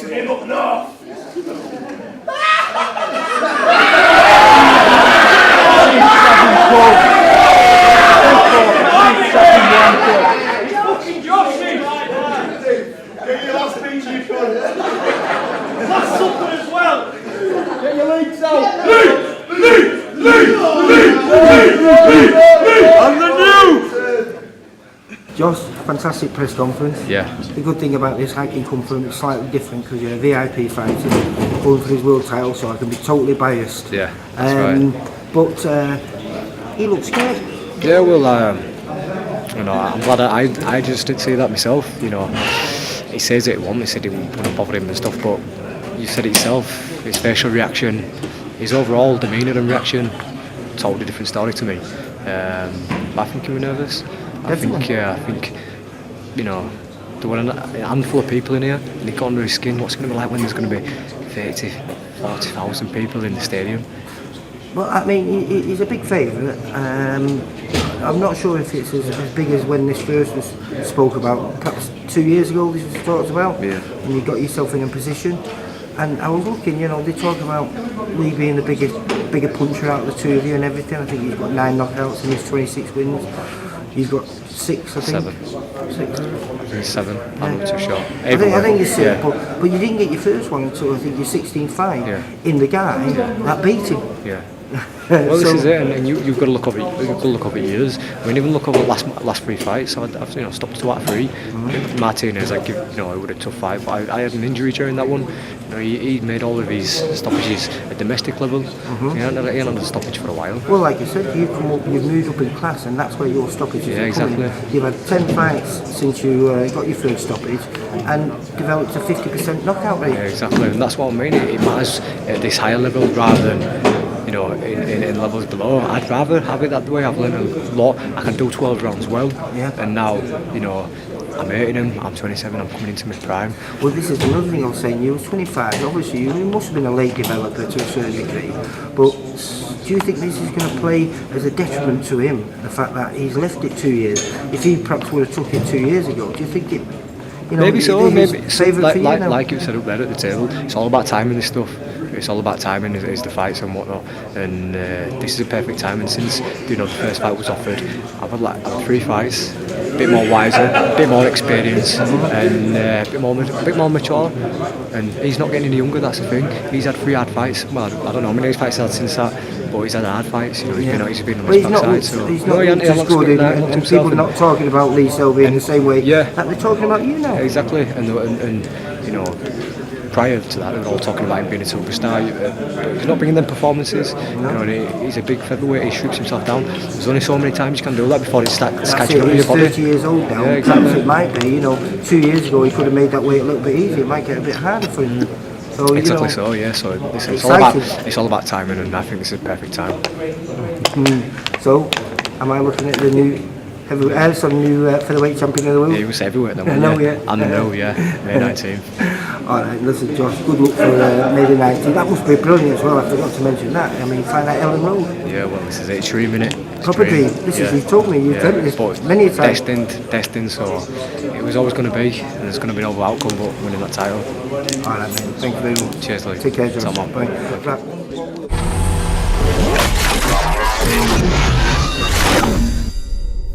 Give up now! Fucking Joshy! Get your last things you could. Last supper as well! Get your legs out! Leave! And the new! Josh, fantastic press conference. Yeah. The good thing about this, I can come from it slightly different because you're a VIP fighter, going for his world title, so I can be totally biased. Yeah, that's right. But he looks scared. Yeah, well, you know, I'm glad I just didn't see that myself. You know, he says it once, he said it wouldn't bother him and stuff, but you said it yourself. His facial reaction, his overall demeanour and reaction, totally different story to me. I think he was nervous. I think, you know, there were a handful of people in here and it got under his skin. What's it going to be like when there's going to be 30, 40,000 people in the stadium? Well, I mean, he's a big favourite. I'm not sure if it's as big as when this first was spoke about. Perhaps 2 years ago this was talked about, yeah. And you got yourself in a position. And I was looking, you know, they talk about Lee being the bigger puncher out of the two of you and everything. I think he's got 9 knockouts and he's 26 wins. You've got 6, I think. 7. I'm not too sure. I think it's 6, yeah. but you didn't get your first one until I think your 16th fight in the guy that beat him. Yeah. Well, this is it, and you've got to look over. You've got to look over years. I mean, even look over the last 3 fights. So I've stopped 2 out of 3. Martinez, it would a tough fight, but I had an injury during that one. You know, he made all of his stoppages at domestic level. He hadn't had a stoppage for a while. Well, like I said, you've moved up in class, and that's where your stoppages are exactly. coming. You've had 10 fights since you got your first stoppage, and developed a 50% knockout rate. Yeah, exactly, and that's what I mean. It matters at this higher level rather than, you know, in levels below. I'd rather have it that way. I've learned a lot. I can do 12 rounds well, and now, you know, I'm hurting him. I'm 27. I'm coming into my prime. Well, this is another thing I was saying. You were 25. Obviously, you must have been a late developer to a certain degree. But do you think this is going to play as a detriment to him? The fact that he's left it 2 years. If he perhaps would have took it 2 years ago, do you think it? You know, maybe so. Maybe like you said up there at the table. It's all about timing this stuff. It's all about timing, is the fights and whatnot, and this is a perfect time. And since, you know, the first fight was offered, I've had 3 fights, a bit more wiser, a bit more experience, and a bit more mature. And he's not getting any younger. That's the thing. He's had 3 hard fights. Well, I don't know how many fights he's had since that, but he's had hard fights. You know, he's been on his backside. So he's not as good, and people are not talking about Lee Selby in the same way that they're talking about you now. Exactly, and you know, prior to that, they were all talking about him being a superstar. He's not bringing them performances. You know, he's a big featherweight. He shoots himself down. There's only so many times you can do that before it starts catching up with your body. He's 30 years old now. Yeah, exactly. It might be. You know, 2 years ago he could have made that weight a little bit easier. It might get a bit harder for him. So, exactly. So yeah. So it's all about timing, and I think this is a perfect time. So, am I looking at the new featherweight champion of the world? Yeah, he was heavyweight then. May 19th. Alright, listen, Josh, good luck for May the 19th. That must be brilliant as well, I forgot to mention that. I mean, find out Ellen Road. Yeah, well, this is it, dream, innit? Proper dream. You've told me, you've done this many a time. Destined, so it was always going to be, and there's going to be no outcome but winning that title. Alright, mate, thank you very much. Cheers, Lee. Take care, Josh. Bye. Bye.